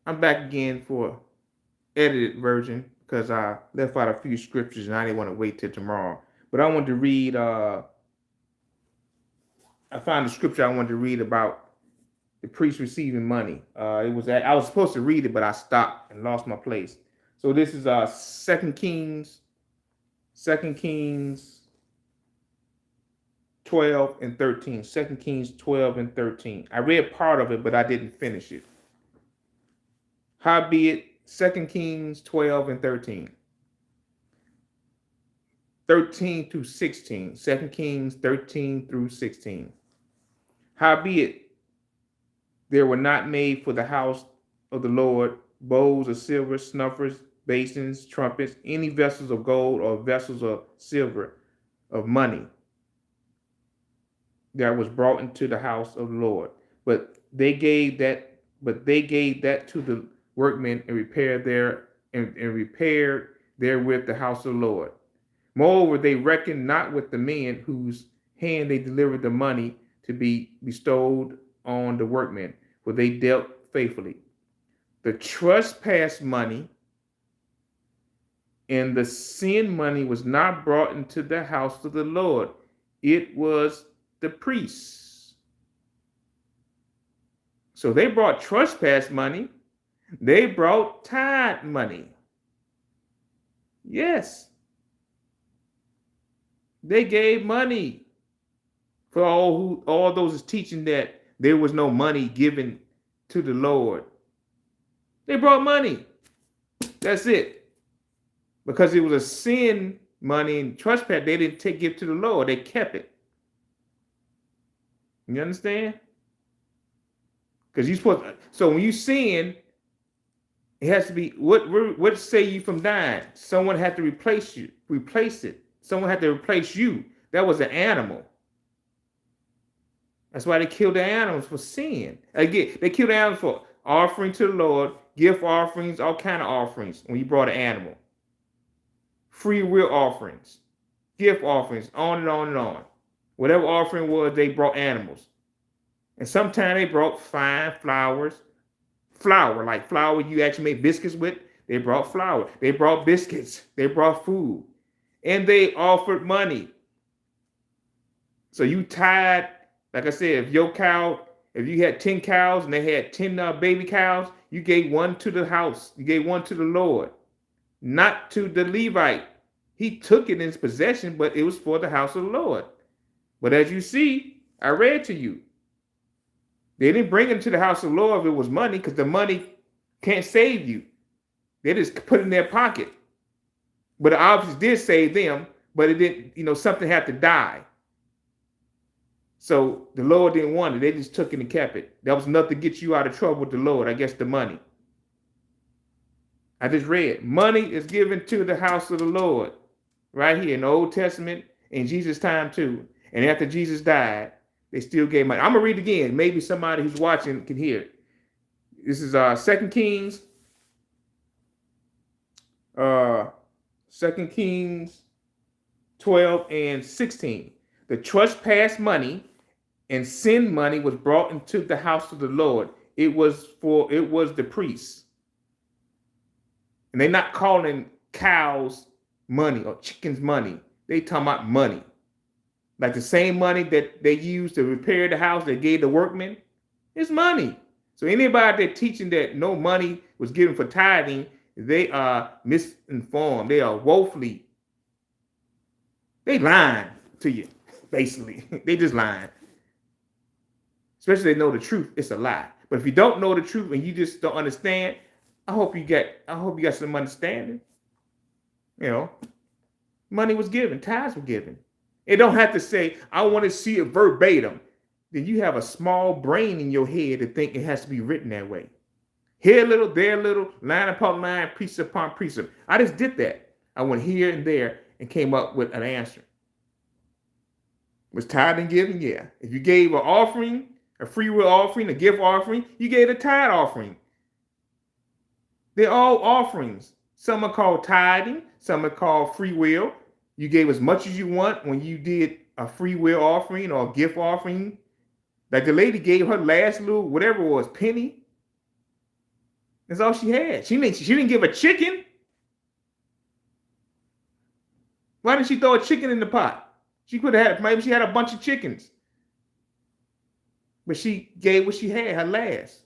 I'm back again for edited version because I left out a few scriptures and I didn't want to wait till tomorrow. But I wanted to read. I found a scripture I wanted to read about the priest receiving money. I was supposed to read it, but I stopped and lost my place. So this is Second Kings 12 and 13. 2 Kings 12 and 13. I read part of it, but I didn't finish it. Howbeit, 2 Kings 12 and 13. 13 through 16. 2 Kings 13 through 16. Howbeit, there were not made for the house of the Lord bowls of silver, snuffers, basins, trumpets, any vessels of gold or vessels of silver, of money that was brought into the house of the Lord. But they gave that to the workmen and repaired therewith the house of the Lord. Moreover, they reckoned not with the men whose hand they delivered the money to be bestowed on the workmen, for they dealt faithfully. The trespass money and the sin money was not brought into the house of the Lord. It was the priests. So they brought trespass money. They brought tithe money. Yes. They gave money for all those is teaching that there was no money given to the Lord. They brought money. That's it. Because it was a sin money and trespass, they didn't give to the Lord. They kept it. You understand? Because you're supposed to, so when you sin, it has to be what say you from dying? Someone had to replace it. Someone had to replace you. That was an animal. That's why they killed the animals for sin. Again, they killed the animals for offering to the Lord, gift offerings, all kind of offerings when you brought an animal. Free will offerings, gift offerings, on and on and on. Whatever offering was, they brought animals. And sometimes they brought fine flour, like flour you actually make biscuits with. They brought flour. They brought biscuits. They brought food. And they offered money. So you tied, like I said, if you had 10 cows and they had 10 baby cows, you gave one to the house. You gave one to the Lord, not to the Levite. He took it in his possession, but it was for the house of the Lord. But as you see, I read to you, they didn't bring it to the house of the Lord if it was money, because the money can't save you. They just put it in their pocket. But it obviously did save them, but it didn't, something had to die. So the Lord didn't want it. They just took it and kept it. That was enough to get you out of trouble with the Lord, I guess, the money. I just read, money is given to the house of the Lord, right here in the Old Testament, in Jesus' time too. And after Jesus died, they still gave money. I'm going to read it again. Maybe somebody who's watching can hear it. This is 2 Kings 2 Kings 12 and 16. The trespass money and sin money was brought into the house of the Lord. It was the priests. And they're not calling cows money or chickens money. They talking about money. Like the same money that they used to repair the house they gave the workmen, it's money. So anybody that teaching that no money was given for tithing, they are misinformed. They are woefully. They lying to you, basically. They just lying. Especially if they know the truth, it's a lie. But if you don't know the truth and you just don't understand, I hope you got some understanding. Money was given, tithes were given. It don't have to say, I want to see it verbatim. Then you have a small brain in your head to think it has to be written that way. Here a little, there a little, line upon line, precept upon precept. I just did that. I went here and there and came up with an answer. Was tithe and giving? Yeah. If you gave an offering, a free will offering, a gift offering, you gave a tithe offering. They're all offerings. Some are called tithing, some are called free will. You gave as much as you want when you did a free will offering or a gift offering. Like the lady gave her last little, whatever it was, penny. That's all she had. She didn't give a chicken. Why didn't she throw a chicken in the pot? She could have had, maybe she had a bunch of chickens. But she gave what she had, her last.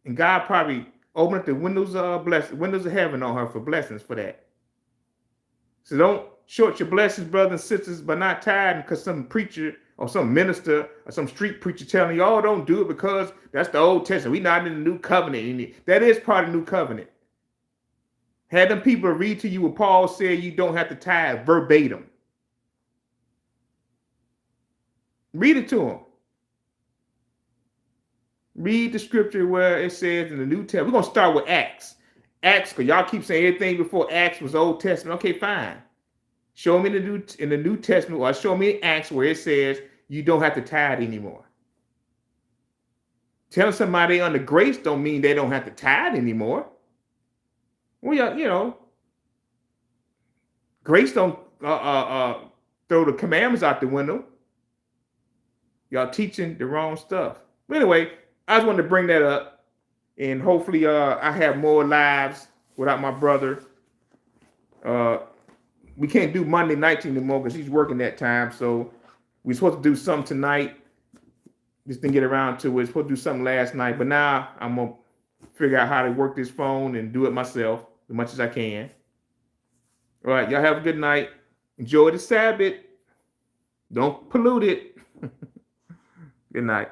And God probably opened up the windows of windows of heaven on her for blessings for that. So don't short your blessings, brothers and sisters, but not tithing because some preacher or some minister or some street preacher telling you, oh, don't do it because that's the Old Testament. We're not in the new covenant. That is part of the new covenant. Had them people read to you what Paul said you don't have to tithe verbatim. Read it to them. Read the scripture where it says in the New Testament. We're going to start with Acts. Acts, because y'all keep saying everything before Acts was Old Testament. Okay, fine. Show me in the New Testament, or show me in Acts where it says you don't have to tithe anymore. Telling somebody under grace don't mean they don't have to tithe anymore. Well, grace don't throw the commandments out the window. Y'all teaching the wrong stuff. But anyway, I just wanted to bring that up, and hopefully I have more lives without my brother. We can't do Monday nights anymore because he's working that time. So we're supposed to do something tonight. Just didn't get around to it. We're supposed to do something last night, but now I'm gonna figure out how to work this phone and do it myself as much as I can. All right, y'all have a good night. Enjoy the Sabbath. Don't pollute it. Good night.